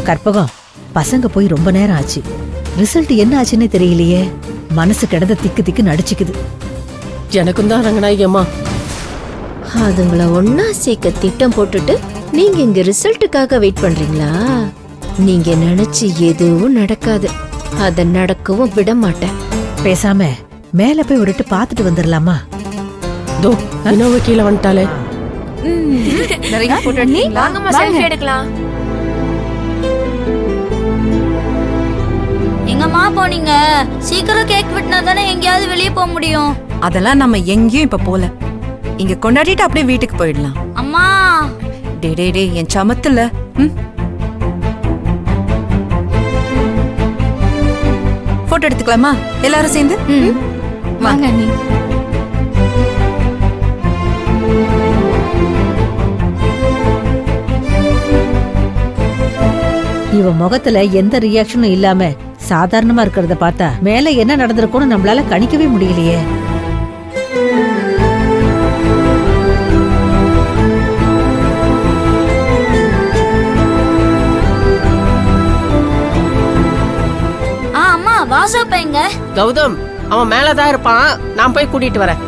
கற்பகம், பசங்க போய் ரொம்ப நேரம் ஆச்சு. ரிசல்ட் என்ன ஆச்சுன்னே தெரியலையே. மனசு கிடந்த திக்கு திக்குன்னு அடிச்சுக்குது. எனக்கும் தான் ரங்கநாயகி அம்மா. அதுங்கள ஒன்னா சேர்க்க திட்டம் போட்டுட்டு நீங்க இங்க ரிசல்ட்டுக்காக வெயிட் பண்றீங்களா? நீங்க நினைச்சு எதுவும் நடக்காது. அத நடக்கவும் விட மாட்டேன். பேசாம மேல போய் ஒரு பாத்துட்டு வந்துடலாமா? தோ வினோவ கீழே வந்துட்டாலே. எங்கம்மா போனீங்க? சீக்கிரம் கேக் வெட்டினா தானே எங்கேயாவது வெளியே போக முடியும். அதெல்லாம் நம்ம எங்கேயும் இப்ப போல. இங்க கொண்டாடிட்டு அப்படியே வீட்டுக்கு போயிடலாம். அம்மா டே டே டே என் சமத்துல. போட்டோ எடுத்துக்கலாமா எல்லாரும் சேர்ந்து? வாங்க நீ. இவ முகத்துல எந்த ரியாக்ஷனும் இல்லாம சாதாரணமா இருக்கிறத பார்த்தா மேல என்ன நடந்திருக்கும்னு நம்மளால கணிக்கவே முடியலையே. அம்மா வாசப்ப எங்க? கௌதம் அவன் மேலதான் இருப்பான். நான் போய் கூட்டிட்டு வரேன்.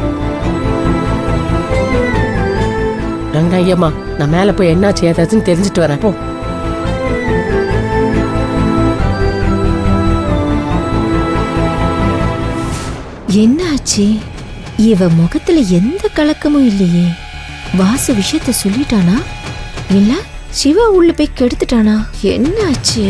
ரங்கநாயகி அம்மா, நான் மேல போய் என்னாச்சு ஏதாச்சுன்னு தெரிஞ்சுட்டு வரேன். போ. என்னாச்சு? இவ முகத்துல எந்த கலக்கமும் இல்லையே. வாசு விஷயத்த சொல்லிட்டானா இல்ல சிவா உள்ள போய் கெடுத்துட்டானா? என்னாச்சு?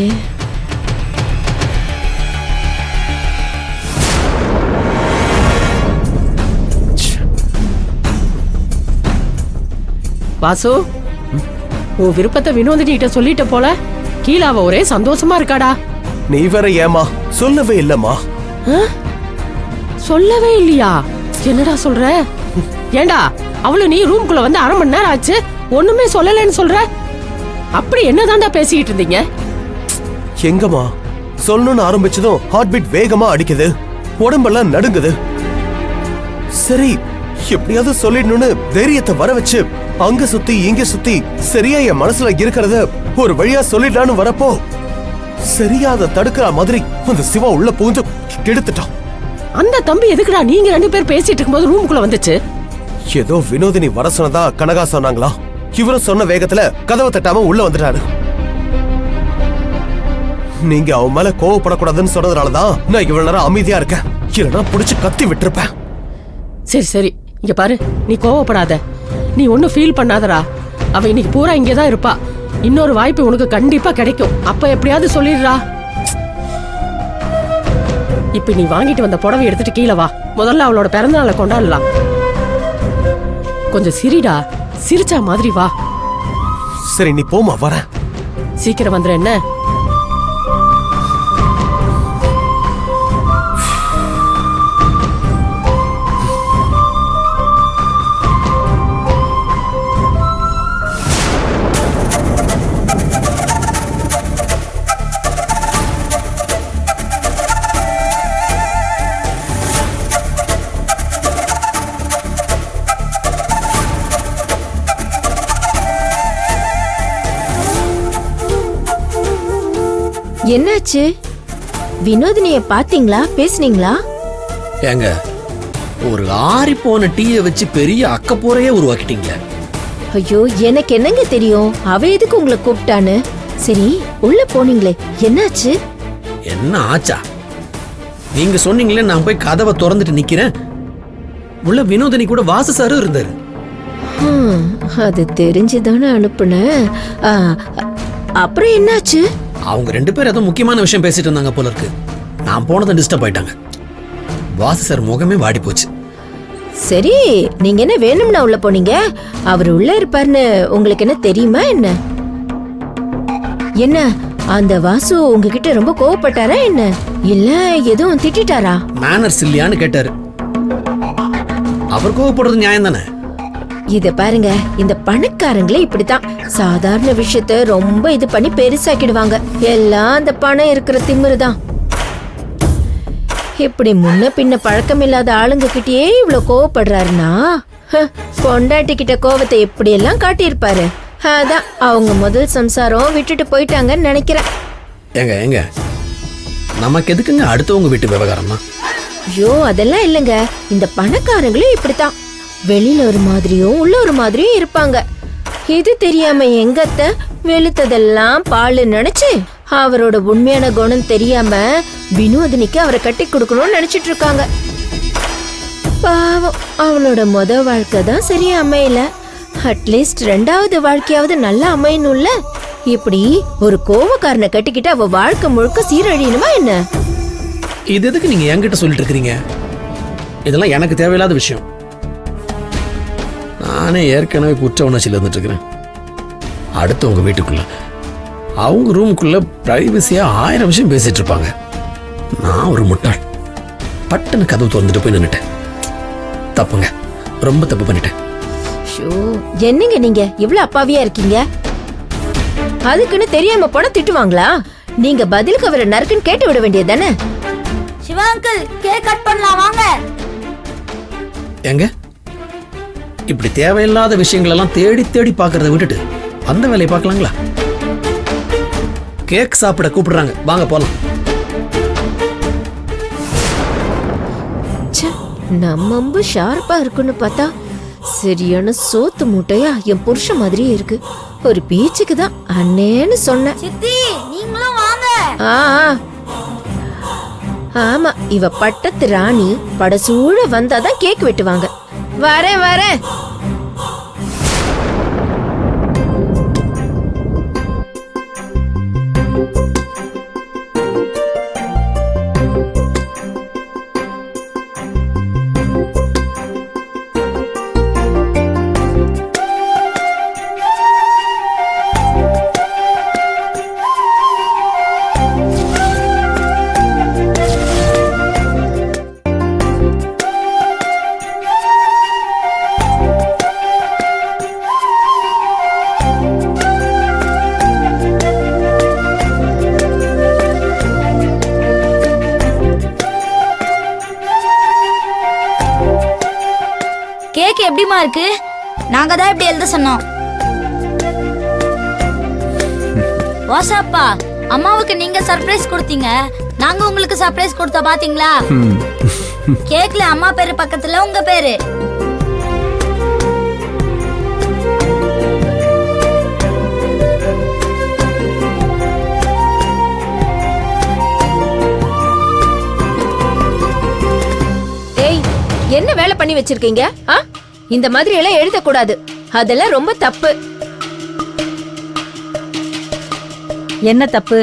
வாசு, உன் விருப்பத்தை வினோதினி கிட்ட சொல்லிட்ட போல. கீழே அவ ஒரே சந்தோஷமா இருக்காடா. நீ வேற ஏமா சொல்லவே இல்லம்மா? சொல்லவே இல்லையா? என்னடா சொல்ற? ஏண்டா அவளு நீ ரூம்குள்ள வந்து 1/2 மணி நேரம் ஆச்சு, ஒண்ணுமே சொல்லலன்னு சொல்ற. அப்படி என்னதான்டா பேசிக்கிட்டு இருந்தீங்க? எங்கம்மா சொல்லணும்னு ஆரம்பிச்சதும் ஹார்ட் பீட் வேகமா அடிக்குது, உடம்பெல்லாம் நடுங்குது. சரி எப்படியாவது சொல்லிடணும்னு தைரியத்தை வர வச்சு அங்க சுத்தி இங்க சுத்தி சரியா என் மனசுல இருக்கிறத ஒரு வழியா சொல்லிடலான்னு வரப்போ சரியா அதை தடுக்கிற மாதிரி அந்த சிவா உள்ள பூந்து எடுத்துட்டான். அந்த தம்பி எதுக்குடா நீங்க 2 பேர் பேசிட்டு இருக்கும்போது ரூமுக்குள்ள வந்துச்சு? ஏதோ வினோதினி வர சொன்னதா கனகா சொன்னாங்களா? இவரும் சொன்ன வேகத்துல கதவை தட்டாம உள்ள வந்துட்டாரு. நீங்க அவன் மேல கோவப்படக்கூடாதுன்னு சொன்னதுனாலதான் நான் இவ்வளவு நேரம் அமைதியா இருக்கேன். இல்லைன்னா புடிச்சு கத்தி விட்டுருப்பேன். சரி சரி, இங்க பாரு, நீ கோவப்படாத. நீ ஒன்னும் ஃபீல் பண்ணாதடா. அவ இன்னைக்கு பூரா இங்கதான் இருப்பா. இன்னொரு வாய்ப்பு உனக்கு கண்டிப்பா கிடைக்கும். அப்ப எப்படியாவது சொல்லிடுறா. இப்ப நீ வாங்கிட்டு வந்த புடவை எடுத்துட்டு கீழே வா. முதல்ல அவளோட பிறந்த நாளை கொண்டாடலாம். கொஞ்சம் சிரிடா, சிரிச்சா மாதிரி வா. சரி நீ போமா, வரேன். சீக்கிரம் வந்துரு. என்ன என்னாச்சு? வினோதினிய பாத்தீங்களா? பேசுனீங்களா? ஏங்க, ஒரு ஆறி போன டீயை வச்சு பெரிய அக்கப்போரையே உருவாக்கிட்டீங்க. ஐயோ, எனக்கு என்னங்க தெரியும் அவ எதுக்கு உங்களை கூப்பிட்டான்னு. சரி உள்ள போனீங்களே, என்னாச்சு? என்ன ஆச்சா? நீங்க சொன்னீங்களே, நான் போய் கதவை திறந்துட்டு நிக்கிறேன். உள்ள வினோதினி கூட வாசு சாரும் இருந்தாரு. அது தெரிஞ்சுதானே அனுப்புனேன். அப்புறம் என்னாச்சு? அவங்க 2 பேரும் ஏதோ முக்கியமான விஷயம் பேசிட்டு இருந்தாங்க போல இருக்கு. நான் போனதை டிஸ்டர்ப் ஆயிட்டாங்க. வாசு சார் முகமே வாடி போச்சு. சரி, நீங்க என்ன வேணும்னா உள்ள போனீங்க? அவர் உள்ள இருப்பாருன்னு உங்களுக்கு என்ன தெரியுமா என்ன? என்ன அந்த வாசு உங்ககிட்ட ரொம்ப கோவப்பட்டாரா என்ன? இல்ல எதுவும் திட்டாரா? மேனர்ஸ் இல்லையான்னு கேட்டாரு. அவர் கோவப்படுறது நியாயம் தானே? இத பாருங்க, இந்த பணக்காரங்களே இப்படித்தான். சாதாரண விஷயத்த ரொம்ப இது பண்ணி பெருசாக்கிடுவாங்க. எல்லாம் அந்த பணம் இருக்கிற திமிருதான். இப்படி முன்ன பின்ன பழக்கம் இல்லாத ஆளுங்க கிட்டயே இவ்வளவு கோவப்படுறாருன்னா, பொண்டாட்டி கிட்ட கோவத்தை எப்படி எல்லாம் காட்டியிருப்பாரு. அதான் அவங்க முதல் சம்சாரம் விட்டுட்டு போயிட்டாங்கன்னு நினைக்கிறேன். ஏங்க நமக்கு எதுக்குங்க அடுத்தவங்க வீட்டு விவகாரம்னா? ஐயோ அதெல்லாம் இல்லைங்க. இந்த பணக்காரங்களும் இப்படித்தான், வெளியில ஒரு மாதிரியும் உள்ள ஒரு மாதிரியும் இருப்பாங்க. இது தெரியாம எங்கத்த வெளுத்ததெல்லாம் பால் நினைச்சு அவரோட உண்மையான குணம் தெரியாம வினோதினிக்கு அவரை கட்டி கொடுக்கணும்னு நினைச்சிட்டு இருக்காங்க. பாவம், அவளோட வாழ்க்கை தான் சரியா அமையல. அட்லீஸ்ட் 2வது வாழ்க்கையாவது நல்லா அமையணும்ல. இப்படி ஒரு கோவக்காரனை கட்டிக்கிட்டு அவ வாழ்க்கை முழுக்க சீரழியணுமா என்ன? இது எதுக்கு நீங்க என்கிட்ட சொல்லிட்டு இருக்கீங்க? இதெல்லாம் எனக்கு தேவையில்லாத விஷயம். நானே ஏற்கனவே குற்ற உணர்ச்சியில் இருந்துட்டு இருக்கிறேன். அடுத்தவங்க வீட்டுக்குள்ள அவங்க ரூமுக்குள்ள பிரைவசியா 1000 விஷயம் பேசிட்டு இருப்பாங்க. நான் ஒரு முட்டாள், பட்டுன்னு கதவு திறந்துட்டு போய் நின்னுட்டேன். தப்புங்க, ரொம்ப தப்பு பண்ணிட்டேன். என்னங்க நீங்க இவ்வளவு அப்பாவியா இருக்கீங்க? அதுக்குன்னு தெரியாம போன திட்டுவாங்களா? நீங்க பதிலுக்கு அவரை நறுக்குன்னு கேட்டு விட வேண்டியது தானே? சிவா அங்கிள் கேக் கட் பண்ணலாம் வாங்க. எங்க இப்படி தேவையில்லாத விஷயங்கள் எல்லாம் தேடி தேடி பாக்குறத விட்டுட்டு அந்த வேலையை பார்க்கலாங்களா? கேக் சாப்பிட கூப்பிடுறாங்க, வாங்க போலாம். நம்ம ஷார்ப்பா இருக்குன்னு பார்த்தா சரியான சோத்து மூட்டையா என் புருஷன் மாதிரியே இருக்கு. ஒரு பீச்சுக்கு தான் அண்ணேன்னு சொன்னேன். சித்தி நீங்களும் வாங்க. ஆமா, இவ பட்டத்து ராணி படசூழ வந்தாதான் கேக் வெட்டுவாங்க. வரேன் வரேன். கேக் எப்படிமா இருக்கு? நாங்க தான் இப்படி எழுத சொன்னோம். வாசாப்பா, அம்மாவுக்கு நீங்க சர்ப்ரைஸ் கொடுத்தீங்க, நாங்க உங்களுக்கு சர்ப்ரைஸ் கொடுத்தா பாத்தீங்களா? கேக்ல அம்மா பேரு பக்கத்துல உங்க பேரு. என்ன வேலை பண்ணி வச்சிருக்கீங்க? இந்த மாதிரி எல்லாம் எழுதக்கூடாது, அதெல்லாம் ரொம்ப தப்பு. என்ன தப்பு?